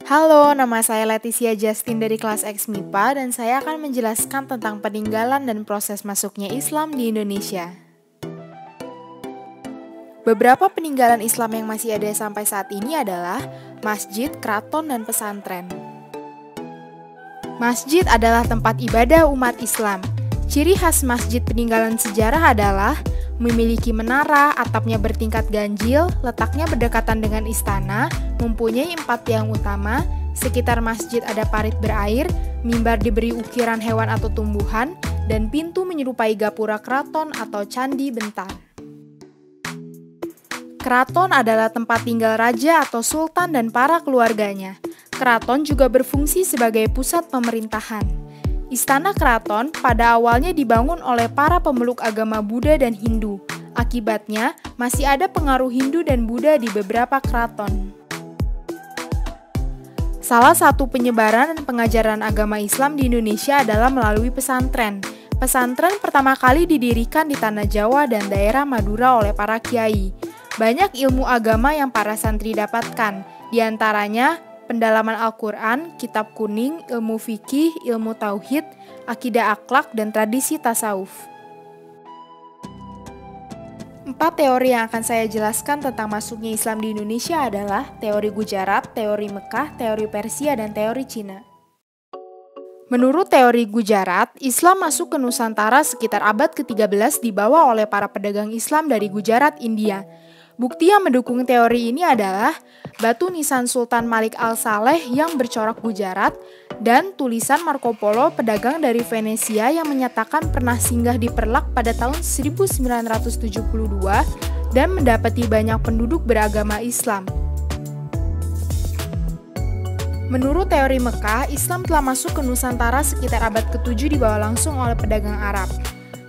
Halo, nama saya Leticia Justin dari kelas X MIPA dan saya akan menjelaskan tentang peninggalan dan proses masuknya Islam di Indonesia. Beberapa peninggalan Islam yang masih ada sampai saat ini adalah masjid, keraton, dan pesantren. Masjid adalah tempat ibadah umat Islam. Ciri khas masjid peninggalan sejarah adalah memiliki menara, atapnya bertingkat ganjil, letaknya berdekatan dengan istana, mempunyai 4 tiang utama, sekitar masjid ada parit berair, mimbar diberi ukiran hewan atau tumbuhan, dan pintu menyerupai gapura keraton atau candi bentar. Keraton adalah tempat tinggal raja atau sultan dan para keluarganya. Keraton juga berfungsi sebagai pusat pemerintahan. Istana keraton pada awalnya dibangun oleh para pemeluk agama Buddha dan Hindu. Akibatnya, masih ada pengaruh Hindu dan Buddha di beberapa keraton. Salah satu penyebaran dan pengajaran agama Islam di Indonesia adalah melalui pesantren. Pesantren pertama kali didirikan di Tanah Jawa dan daerah Madura oleh para kiai. Banyak ilmu agama yang para santri dapatkan, diantaranya pendalaman Al-Quran, kitab kuning, ilmu fikih, ilmu tauhid, akidah akhlak, dan tradisi tasawuf. 4 teori yang akan saya jelaskan tentang masuknya Islam di Indonesia adalah teori Gujarat, teori Mekah, teori Persia, dan teori Cina. Menurut teori Gujarat, Islam masuk ke Nusantara sekitar abad ke-13 dibawa oleh para pedagang Islam dari Gujarat, India. Bukti yang mendukung teori ini adalah batu nisan Sultan Malik Al-Saleh yang bercorak Gujarat dan tulisan Marco Polo, pedagang dari Venesia yang menyatakan pernah singgah di Perlak pada tahun 1972 dan mendapati banyak penduduk beragama Islam. Menurut teori Mekah, Islam telah masuk ke Nusantara sekitar abad ke-7 dibawa langsung oleh pedagang Arab.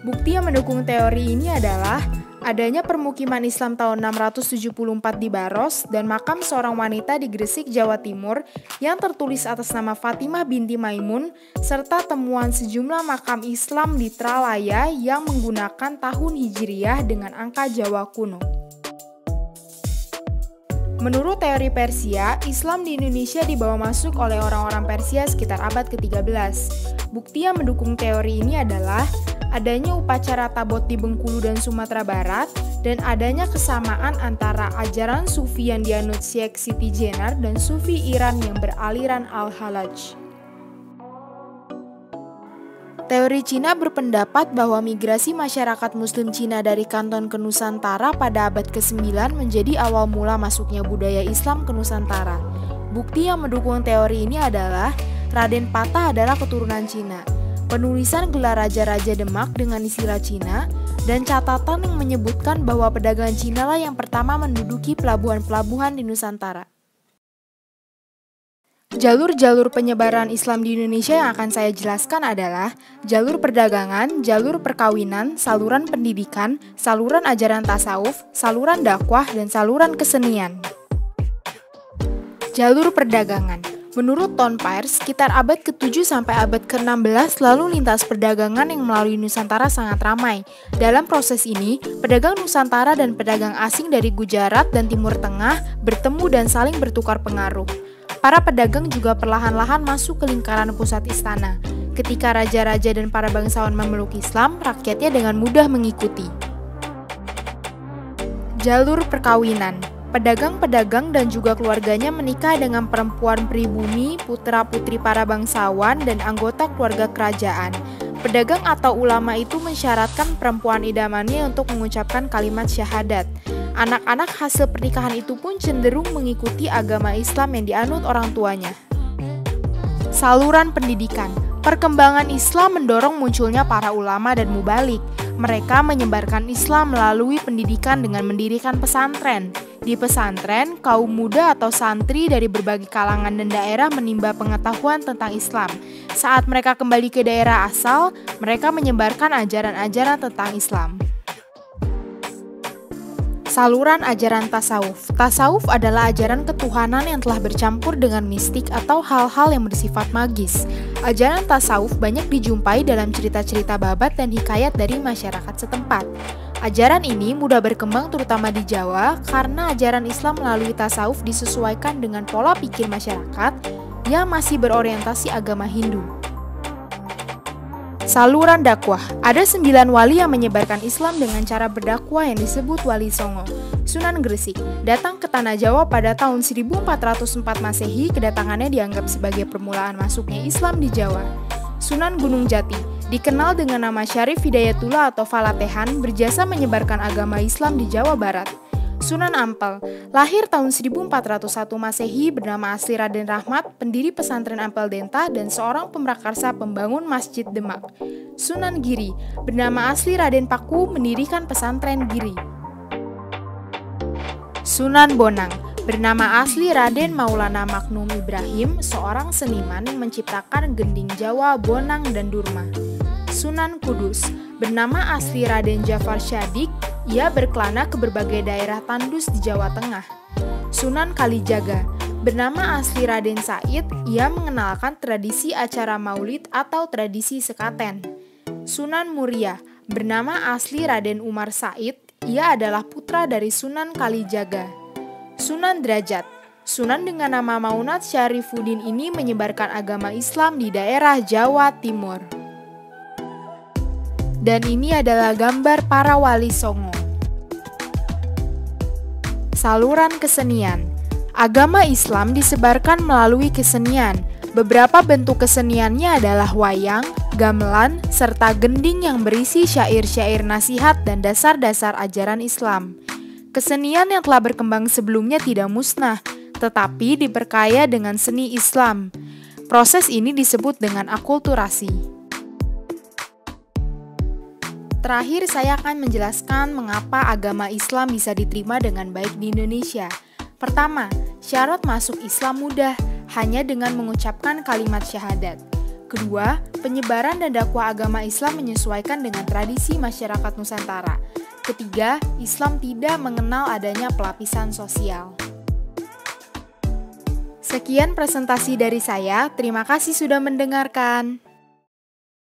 Bukti yang mendukung teori ini adalah adanya permukiman Islam tahun 674 di Baros dan makam seorang wanita di Gresik, Jawa Timur yang tertulis atas nama Fatimah binti Maimun, serta temuan sejumlah makam Islam di Tralaya yang menggunakan tahun Hijriyah dengan angka Jawa kuno. Menurut teori Persia, Islam di Indonesia dibawa masuk oleh orang-orang Persia sekitar abad ke-13. Bukti yang mendukung teori ini adalah adanya upacara tabot di Bengkulu dan Sumatera Barat, dan adanya kesamaan antara ajaran Sufi yang dianut Syekh Siti Jenar dan Sufi Iran yang beraliran Al-Halaj. Teori Cina berpendapat bahwa migrasi masyarakat Muslim Cina dari Kanton ke Nusantara pada abad ke-9 menjadi awal mula masuknya budaya Islam ke Nusantara. Bukti yang mendukung teori ini adalah Raden Patah adalah keturunan Cina. Penulisan gelar Raja-Raja Demak dengan istilah Cina, dan catatan yang menyebutkan bahwa pedagang Cina lah yang pertama menduduki pelabuhan-pelabuhan di Nusantara. Jalur-jalur penyebaran Islam di Indonesia yang akan saya jelaskan adalah jalur perdagangan, jalur perkawinan, saluran pendidikan, saluran ajaran tasawuf, saluran dakwah, dan saluran kesenian. Jalur perdagangan. Menurut Tonpair, sekitar abad ke-7 sampai abad ke-16, lalu lintas perdagangan yang melalui Nusantara sangat ramai. Dalam proses ini, pedagang Nusantara dan pedagang asing dari Gujarat dan Timur Tengah bertemu dan saling bertukar pengaruh. Para pedagang juga perlahan-lahan masuk ke lingkaran pusat istana. Ketika raja-raja dan para bangsawan memeluk Islam, rakyatnya dengan mudah mengikuti. Jalur perkawinan. Pedagang-pedagang dan juga keluarganya menikah dengan perempuan pribumi, putra-putri para bangsawan, dan anggota keluarga kerajaan. Pedagang atau ulama itu mensyaratkan perempuan idamannya untuk mengucapkan kalimat syahadat. Anak-anak hasil pernikahan itu pun cenderung mengikuti agama Islam yang dianut orang tuanya. Saluran pendidikan. Perkembangan Islam mendorong munculnya para ulama dan mubalik. Mereka menyebarkan Islam melalui pendidikan dengan mendirikan pesantren. Di pesantren, kaum muda atau santri dari berbagai kalangan dan daerah menimba pengetahuan tentang Islam. Saat mereka kembali ke daerah asal, mereka menyebarkan ajaran-ajaran tentang Islam. Saluran ajaran tasawuf. Tasawuf adalah ajaran ketuhanan yang telah bercampur dengan mistik atau hal-hal yang bersifat magis. Ajaran tasawuf banyak dijumpai dalam cerita-cerita babat dan hikayat dari masyarakat setempat. Ajaran ini mudah berkembang terutama di Jawa karena ajaran Islam melalui tasawuf disesuaikan dengan pola pikir masyarakat yang masih berorientasi agama Hindu. Saluran dakwah. Ada 9 wali yang menyebarkan Islam dengan cara berdakwah yang disebut Wali Songo. Sunan Gresik datang ke Tanah Jawa pada tahun 1404 Masehi. Kedatangannya dianggap sebagai permulaan masuknya Islam di Jawa. Sunan Gunung Jati dikenal dengan nama Syarif Hidayatullah atau Falatehan, berjasa menyebarkan agama Islam di Jawa Barat. Sunan Ampel lahir tahun 1401 Masehi, bernama asli Raden Rahmat, pendiri pesantren Ampel Denta dan seorang pemrakarsa pembangun Masjid Demak. Sunan Giri bernama asli Raden Paku, mendirikan pesantren Giri. Sunan Bonang bernama asli Raden Maulana Maknum Ibrahim, seorang seniman yang menciptakan gending Jawa, bonang, dan durma. Sunan Kudus bernama asli Raden Jafar Syadik, ia berkelana ke berbagai daerah tandus di Jawa Tengah. Sunan Kalijaga bernama asli Raden Said, ia mengenalkan tradisi acara maulid atau tradisi sekaten. Sunan Muria bernama asli Raden Umar Said, ia adalah putra dari Sunan Kalijaga. Sunan Derajat, Sunan dengan nama Maunat Syarifuddin ini menyebarkan agama Islam di daerah Jawa Timur. Dan ini adalah gambar para wali Songo. Saluran kesenian. Agama Islam disebarkan melalui kesenian. Beberapa bentuk keseniannya adalah wayang, gamelan, serta gending yang berisi syair-syair nasihat dan dasar-dasar ajaran Islam. Kesenian yang telah berkembang sebelumnya tidak musnah, tetapi diperkaya dengan seni Islam. Proses ini disebut dengan akulturasi. Terakhir, saya akan menjelaskan mengapa agama Islam bisa diterima dengan baik di Indonesia. Pertama, syarat masuk Islam mudah, hanya dengan mengucapkan kalimat syahadat. Kedua, penyebaran dan dakwah agama Islam menyesuaikan dengan tradisi masyarakat Nusantara. Ketiga, Islam tidak mengenal adanya pelapisan sosial. Sekian presentasi dari saya, terima kasih sudah mendengarkan.